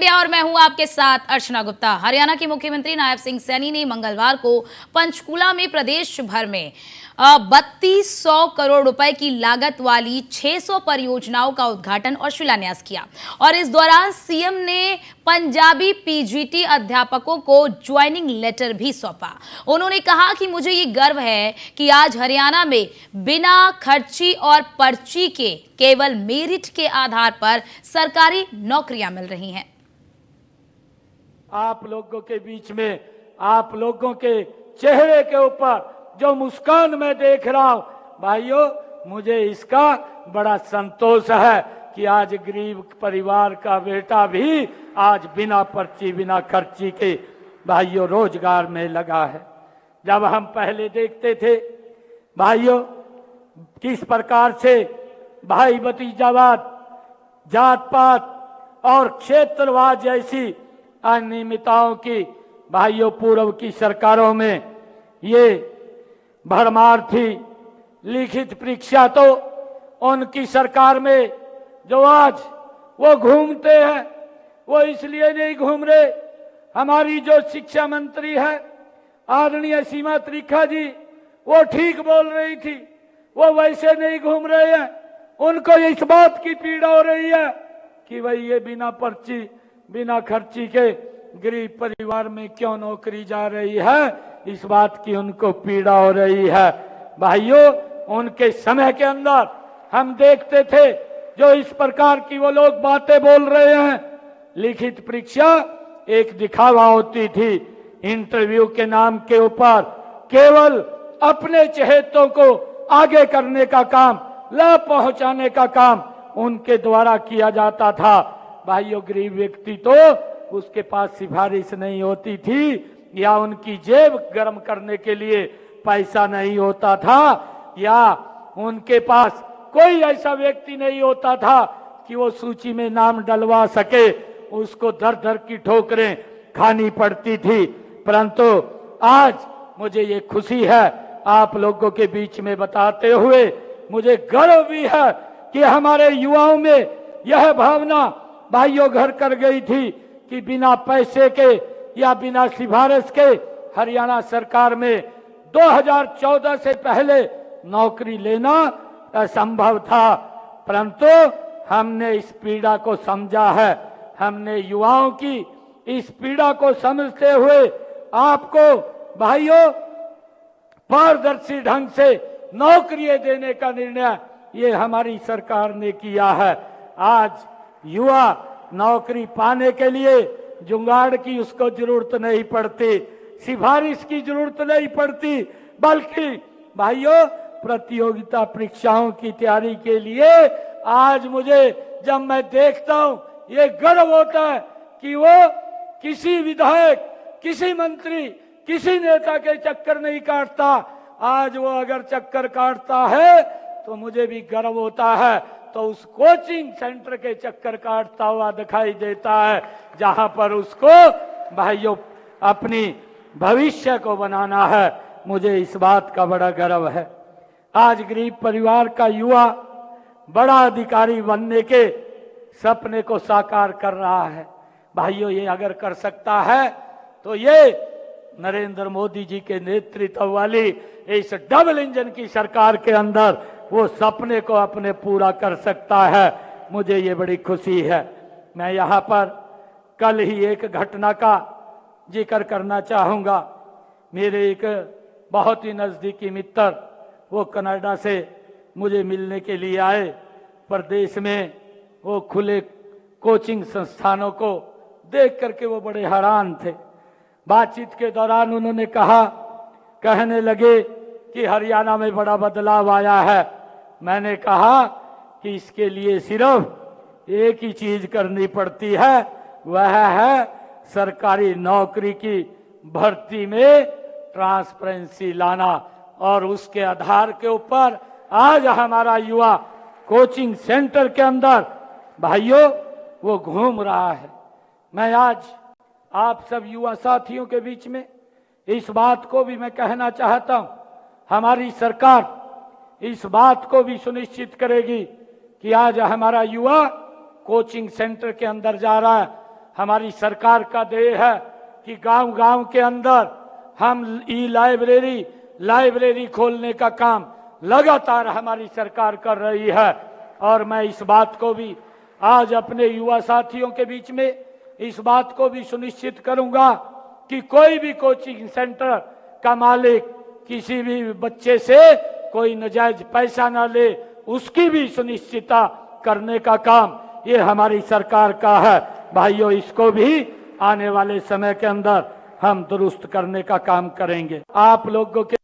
India और मैं हूं आपके साथ अर्चना गुप्ता। हरियाणा के मुख्यमंत्री नायब सिंह सैनी ने मंगलवार को पंचकूला में प्रदेश भर में 3200 करोड़ रुपए की लागत वाली 600 परियोजनाओं का उद्घाटन और शिलान्यास किया और इस दौरान सीएम ने पंजाबी पीजीटी अध्यापकों को ज्वाइनिंग लेटर भी सौंपा। उन्होंने कहा कि मुझे ये गर्व है कि आज हरियाणा में बिना खर्ची और पर्ची के केवल मेरिट के आधार पर सरकारी नौकरियां मिल रही हैं। आप लोगों के बीच में, आप लोगों के चेहरे के ऊपर जो मुस्कान मैं देख रहा हूं, भाइयों, मुझे इसका बड़ा संतोष है कि आज गरीब परिवार का बेटा भी आज बिना पर्ची बिना खर्ची के भाइयों रोजगार में लगा है। जब हम पहले देखते थे भाइयों किस प्रकार से भाई भतीजावाद, जात पात और क्षेत्रवाद जैसी अनियमितताओं की भाइयों पूर्व की सरकारों में ये भरमार थी। लिखित परीक्षा तो उनकी सरकार में जो आज वो घूमते हैं वो इसलिए नहीं घूम रहे। हमारी जो शिक्षा मंत्री है आदरणीय सीमा त्रिखा जी, वो ठीक बोल रही थी, वो वैसे नहीं घूम रहे हैं। उनको इस बात की पीड़ा हो रही है कि भाई ये बिना पर्ची बिना खर्ची के गरीब परिवार में क्यों नौकरी जा रही है, इस बात की उनको पीड़ा हो रही है। भाइयों, उनके समय के अंदर हम देखते थे जो इस प्रकार की वो लोग बातें बोल रहे हैं, लिखित परीक्षा एक दिखावा होती थी। इंटरव्यू के नाम के ऊपर केवल अपने चहेतों को आगे करने का काम, लाभ पहुंचाने का काम उनके द्वारा किया जाता था। भाइयों, गरीब व्यक्ति तो उसके पास सिफारिश नहीं होती थी या उनकी जेब गर्म करने के लिए पैसा नहीं होता था या उनके पास कोई ऐसा व्यक्ति नहीं होता था कि वो सूची में नाम डलवा सके। उसको दर दर की ठोकरें खानी पड़ती थी। परंतु आज मुझे ये खुशी है आप लोगों के बीच में बताते हुए, मुझे गर्व भी है कि हमारे युवाओं में यह भावना भाइयों घर कर गई थी कि बिना पैसे के या बिना सिफारिश के हरियाणा सरकार में 2014 से पहले नौकरी लेना असंभव था। परंतु हमने इस पीड़ा को समझा है। हमने युवाओं की इस पीड़ा को समझते हुए आपको भाइयों पारदर्शी ढंग से नौकरियां देने का निर्णय ये हमारी सरकार ने किया है। आज युवा नौकरी पाने के लिए जुगाड़ की उसको जरूरत नहीं पड़ती, सिफारिश की जरूरत नहीं पड़ती, बल्कि भाइयों प्रतियोगिता परीक्षाओं की तैयारी के लिए आज मुझे जब मैं देखता हूं ये गर्व होता है कि वो किसी विधायक, किसी मंत्री, किसी नेता के चक्कर नहीं काटता। आज वो अगर चक्कर काटता है तो मुझे भी गर्व होता है, तो उस कोचिंग सेंटर के चक्कर काटता हुआ दिखाई देता है जहां पर उसको भाइयों अपनी भविष्य को बनाना है। मुझे इस बात का बड़ा गर्व है। आज गरीब परिवार का युवा बड़ा अधिकारी बनने के सपने को साकार कर रहा है। भाइयों, ये अगर कर सकता है तो ये नरेंद्र मोदी जी के नेतृत्व वाली इस डबल इंजन की सरकार के अंदर वो सपने को अपने पूरा कर सकता है। मुझे ये बड़ी खुशी है। मैं यहाँ पर कल ही एक घटना का जिक्र करना चाहूँगा। मेरे एक बहुत ही नज़दीकी मित्र वो कनाडा से मुझे मिलने के लिए आए। प्रदेश में वो खुले कोचिंग संस्थानों को देख करके वो बड़े हैरान थे। बातचीत के दौरान उन्होंने कहने लगे कि हरियाणा में बड़ा बदलाव आया है। मैंने कहा कि इसके लिए सिर्फ एक ही चीज करनी पड़ती है, वह है सरकारी नौकरी की भर्ती में ट्रांसपेरेंसी लाना, और उसके आधार के ऊपर आज हमारा युवा कोचिंग सेंटर के अंदर भाइयों वो घूम रहा है। मैं आज आप सब युवा साथियों के बीच में इस बात को भी मैं कहना चाहता हूं, हमारी सरकार इस बात को भी सुनिश्चित करेगी कि आज हमारा युवा कोचिंग सेंटर के अंदर जा रहा है। हमारी सरकार का ध्येय है कि गांव-गांव के अंदर हम लाइब्रेरी खोलने का काम लगातार हमारी सरकार कर रही है। और मैं इस बात को भी आज अपने युवा साथियों के बीच में इस बात को भी सुनिश्चित करूंगा कि कोई भी कोचिंग सेंटर का मालिक किसी भी बच्चे से कोई नाजायज पैसा ना ले, उसकी भी सुनिश्चितता करने का काम ये हमारी सरकार का है। भाइयों, इसको भी आने वाले समय के अंदर हम दुरुस्त करने का काम करेंगे। आप लोगों के